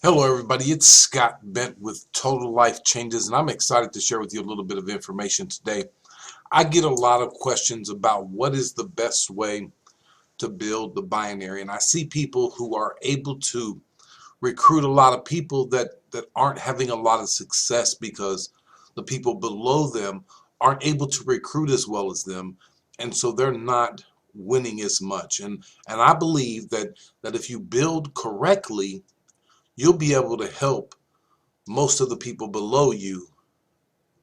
Hello, everybody. It's Scott Bent with Total Life Changes, and I'm excited to share with you a little bit of information today. I get a lot of questions about what is the best way to build the binary, and I see people who are able to recruit a lot of people that aren't having a lot of success because the people below them aren't able to recruit as well as them, and so they're not winning as much. And I believe that if you build correctly, you'll be able to help most of the people below you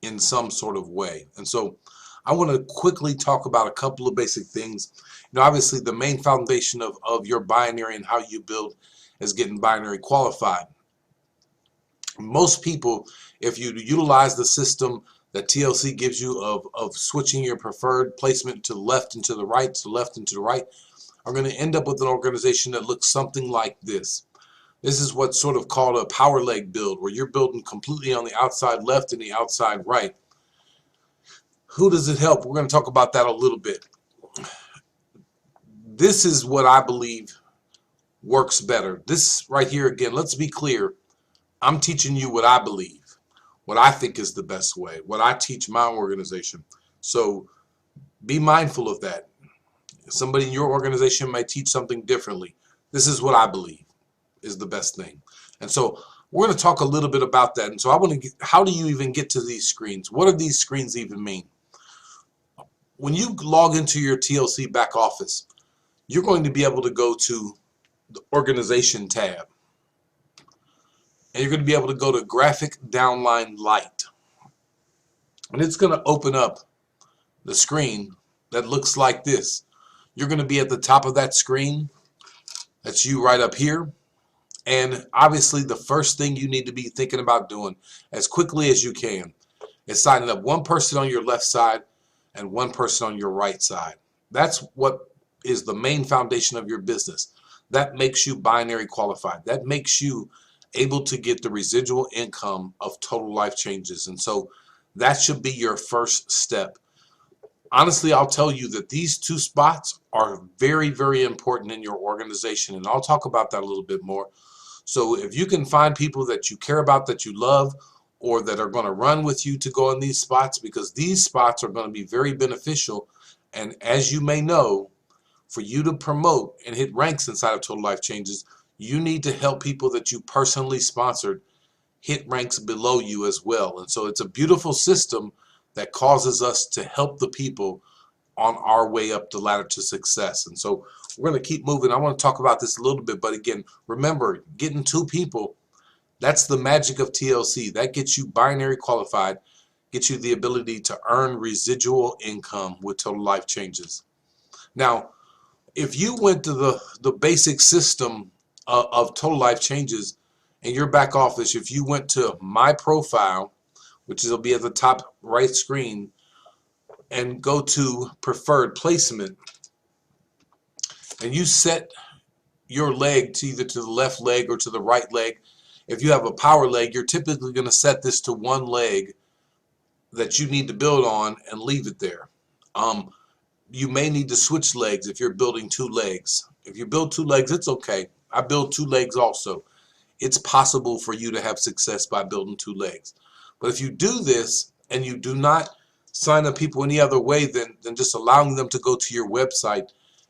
in some sort of way. And so I want to quickly talk about a couple of basic things. Obviously the main foundation of your binary and how you build is getting binary qualified. Most people, if you utilize the system that TLC gives you of switching your preferred placement to the left and to the right, to the left and to the right, are going to end up with an organization that looks something like this. This is what's sort of called a power leg build, where you're building completely on the outside left and the outside right. Who does it help? We're going to talk about that a little bit. This is what I believe works better. This right here, again, let's be clear. I'm teaching you what I believe, what I think is the best way, what I teach my organization. So be mindful of that. Somebody in your organization may teach something differently. This is what I believe is the best thing. And so we're going to talk a little bit about that. And so I want to get, how do you even get to these screens? What do these screens even mean? When you log into your TLC back office, you're going to be able to go to the organization tab. And you're going to be able to go to graphic downline light. And it's going to open up the screen that looks like this. You're going to be at the top of that screen. That's you right up here. And obviously the first thing you need to be thinking about doing as quickly as you can is signing up one person on your left side and one person on your right side. That's what is the main foundation of your business. That makes you binary qualified. That makes you able to get the residual income of Total Life Changes. And so that should be your first step. Honestly, I'll tell you that these two spots are very, very important in your organization. And I'll talk about that a little bit more. So if you can find people that you care about, that you love, or that are going to run with you to go in these spots, because these spots are going to be very beneficial. And as you may know, for you to promote and hit ranks inside of Total Life Changes, you need to help people that you personally sponsored hit ranks below you as well. And so it's a beautiful system that causes us to help the people on our way up the ladder to success. And so we're going to keep moving. I want to talk about this a little bit, but again, remember, getting two people, that's the magic of TLC. That gets you binary qualified, gets you the ability to earn residual income with Total Life Changes. Now, if you went to the basic system of Total Life Changes in your back office, if you went to My Profile, which will be at the top right screen, and go to Preferred Placement, and you set your leg to either to the left leg or to the right leg. If you have a power leg, you're typically going to set this to one leg that you need to build on and leave it there. You may need to switch legs if you're building two legs. If you build two legs, it's okay. I build two legs also. It's possible for you to have success by building two legs. But if you do this and you do not sign up people any other way than just allowing them to go to your website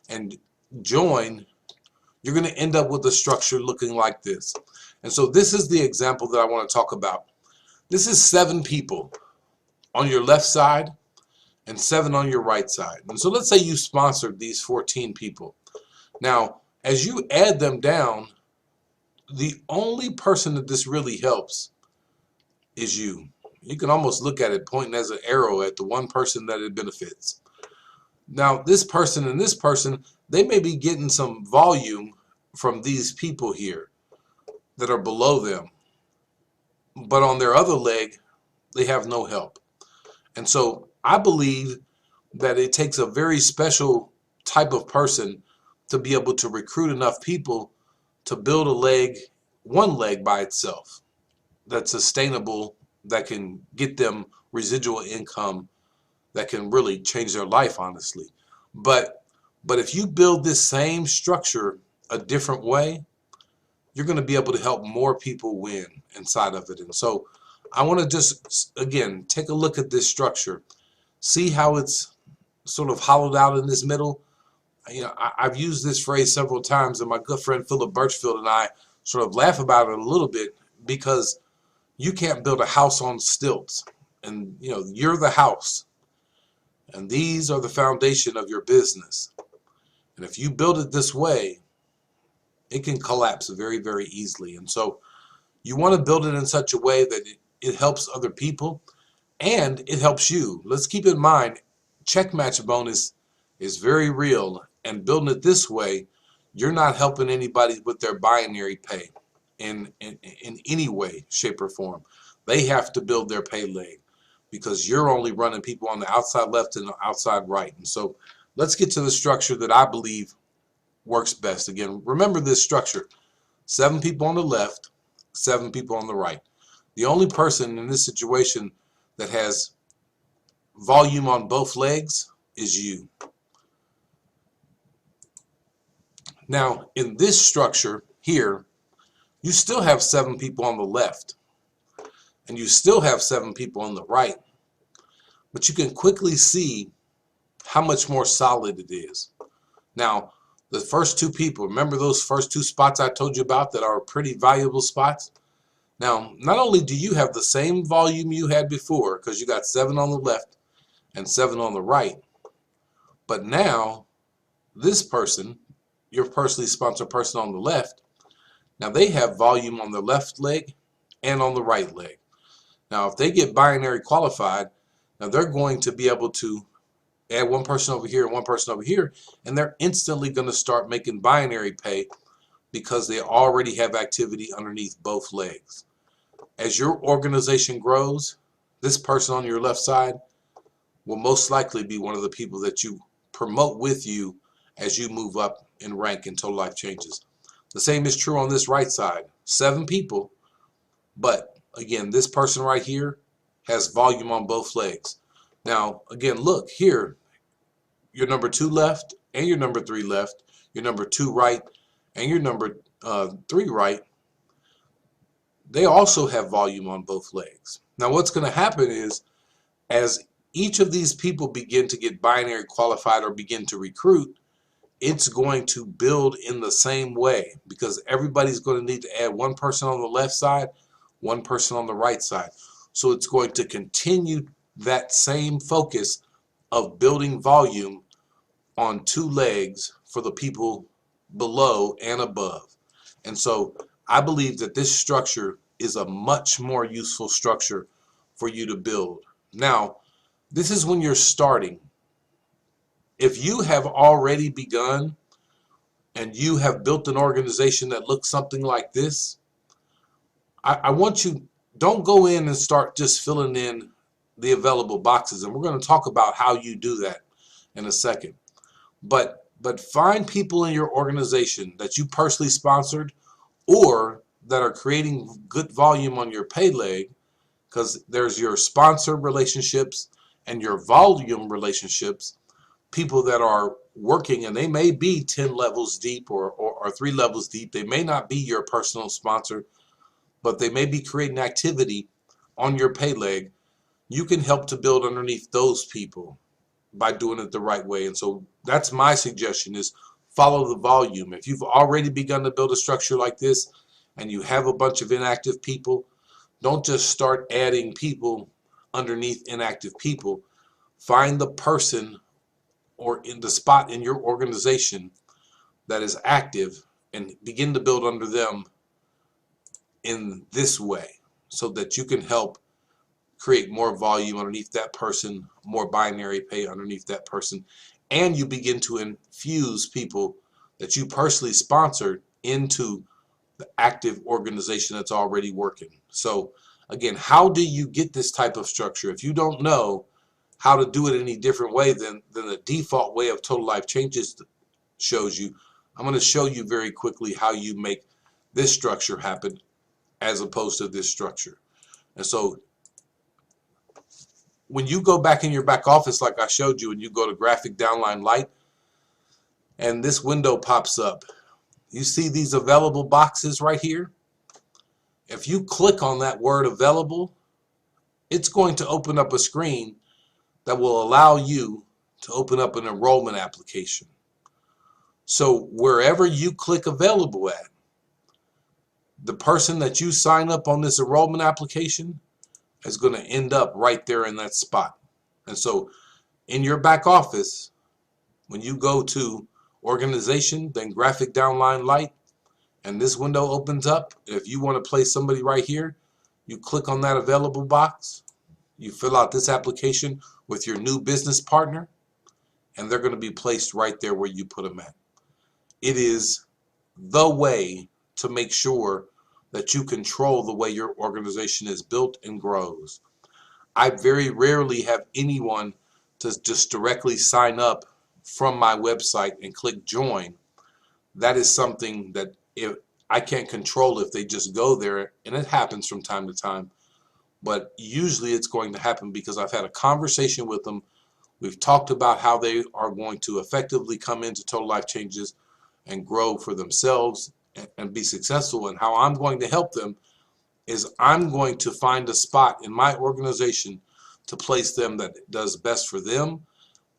and join, you're going to end up with a structure looking like this. And so this is the example that I want to talk about. This is 7 people on your left side and 7 on your right side. And so let's say you sponsored these 14 people. Now, as you add them down, the only person that this really helps is you. You can almost look at it pointing as an arrow at the one person that it benefits. Now, this person and this person, they may be getting some volume from these people here that are below them, but on their other leg, they have no help. And so I believe that it takes a very special type of person to be able to recruit enough people to build a leg, one leg by itself, that's sustainable, that can get them residual income, that can really change their life, honestly. But if you build this same structure a different way, you're going to be able to help more people win inside of it. And so I want to just, again, take a look at this structure. See how it's sort of hollowed out in this middle? I've used this phrase several times, and my good friend Philip Birchfield and I sort of laugh about it a little bit, because you can't build a house on stilts. And, you're the house. And these are the foundation of your business. And if you build it this way, it can collapse very, very easily. And so you want to build it in such a way that it helps other people and it helps you. Let's keep in mind, check match bonus is very real. And building it this way, you're not helping anybody with their binary pay in any way, shape, or form. They have to build their pay leg, because you're only running people on the outside left and the outside right. And so let's get to the structure that I believe works best. Again, remember this structure: 7 people on the left, 7 people on the right. The only person in this situation that has volume on both legs is you. Now, in this structure here, you still have 7 people on the left, and you still have 7 people on the right, but you can quickly see how much more solid it is. Now, the first 2 people, remember those first 2 spots I told you about that are pretty valuable spots? Now, not only do you have the same volume you had before, because you got 7 on the left and 7 on the right, but now this person, your personally sponsored person on the left, now they have volume on the left leg and on the right leg. Now, if they get binary qualified, now they're going to be able to add one person over here and one person over here, and they're instantly going to start making binary pay because they already have activity underneath both legs. As your organization grows, this person on your left side will most likely be one of the people that you promote with you as you move up in rank in Total Life Changes. The same is true on this right side. 7 people, but again, this person right here has volume on both legs. Now, again, look here, your number 2 left and your number 3 left, your number 2 right and your number 3 right, they also have volume on both legs. Now, what's going to happen is, as each of these people begin to get binary qualified or begin to recruit, it's going to build in the same way, because everybody's going to need to add one person on the left side, one person on the right side. So it's going to continue that same focus of building volume on 2 legs for the people below and above. And so I believe that this structure is a much more useful structure for you to build. Now, this is when you're starting. If you have already begun and you have built an organization that looks something like this, I want you, don't go in and start just filling in the available boxes. And we're going to talk about how you do that in a second. But find people in your organization that you personally sponsored or that are creating good volume on your pay leg, because there's your sponsor relationships and your volume relationships, people that are working, and they may be 10 levels deep or 3 levels deep. They may not be your personal sponsor, but they may be creating activity on your pay leg. You can help to build underneath those people by doing it the right way. And so that's my suggestion, is follow the volume. If you've already begun to build a structure like this and you have a bunch of inactive people, don't just start adding people underneath inactive people. Find the person or in the spot in your organization that is active and begin to build under them in this way, so that you can help create more volume underneath that person, more binary pay underneath that person, and you begin to infuse people that you personally sponsored into the active organization that's already working. So again, how do you get this type of structure? If you don't know how to do it any different way than the default way of Total Life Changes shows you, I'm going to show you very quickly how you make this structure happen as opposed to this structure. And so when you go back in your back office, like I showed you, and you go to graphic downline light, and this window pops up, You see these available boxes right here? If you click on that word available, it's going to open up a screen that will allow you to open up an enrollment application. So wherever you click available at, the person that you sign up on this enrollment application is going to end up right there in that spot. And so in your back office, when you go to organization, then graphic downline light, and this window opens up, if you want to place somebody right here, you click on that available box, you fill out this application with your new business partner, and they're going to be placed right there where you put them at. It is the way to make sure that you control the way your organization is built and grows. I very rarely have anyone to just directly sign up from my website and click join. That is something that if I can't control if they just go there, and it happens from time to time, but usually it's going to happen because I've had a conversation with them. We've talked about how they are going to effectively come into Total Life Changes and grow for themselves and be successful, and how I'm going to help them is I'm going to find a spot in my organization to place them that does best for them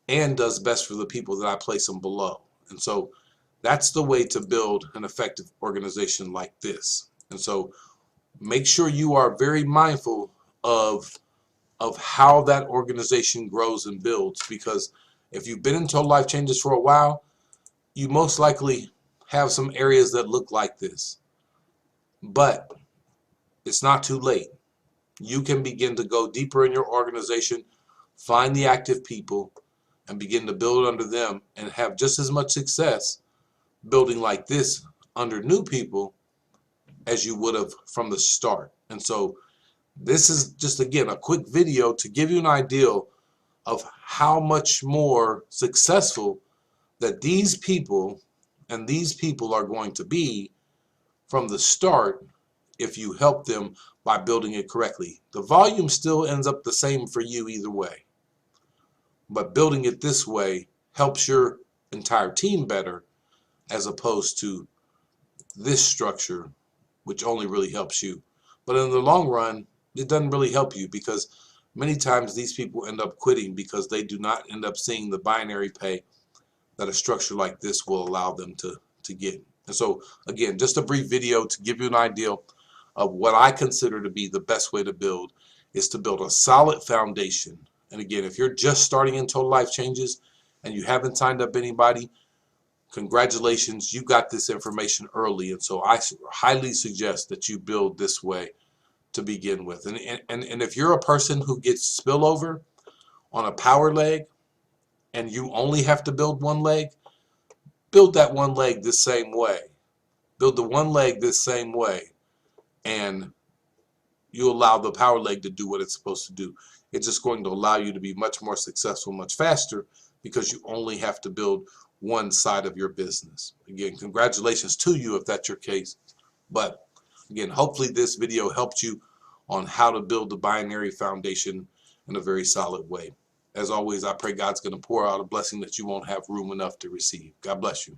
and does best for the people that I place them below. And so that's the way to build an effective organization like this. And so make sure you are very mindful of how that organization grows and builds, because if you've been in Total Life Changes for a while, you most likely have some areas that look like this. But it's not too late. You can begin to go deeper in your organization, find the active people, and begin to build under them and have just as much success building like this under new people as you would have from the start. And so this is just, again, a quick video to give you an idea of how much more successful that these people and these people are going to be from the start if you help them by building it correctly. The volume still ends up the same for you either way, but building it this way helps your entire team better, as opposed to this structure, which only really helps you. But in the long run, it doesn't really help you, because many times these people end up quitting because they do not end up seeing the binary pay that a structure like this will allow them to get. And so again, just a brief video to give you an idea of what I consider to be the best way to build, is to build a solid foundation. And again, if you're just starting in Total Life Changes and you haven't signed up anybody, congratulations, you got this information early. And so I highly suggest that you build this way to begin with. And if you're a person who gets spillover on a power leg and you only have to build one leg, build that one leg the same way. Build the one leg this same way, and you allow the power leg to do what it's supposed to do. It's just going to allow you to be much more successful, much faster, because you only have to build one side of your business. Again, congratulations to you if that's your case. But again, hopefully this video helped you on how to build the binary foundation in a very solid way. As always, I pray God's going to pour out a blessing that you won't have room enough to receive. God bless you.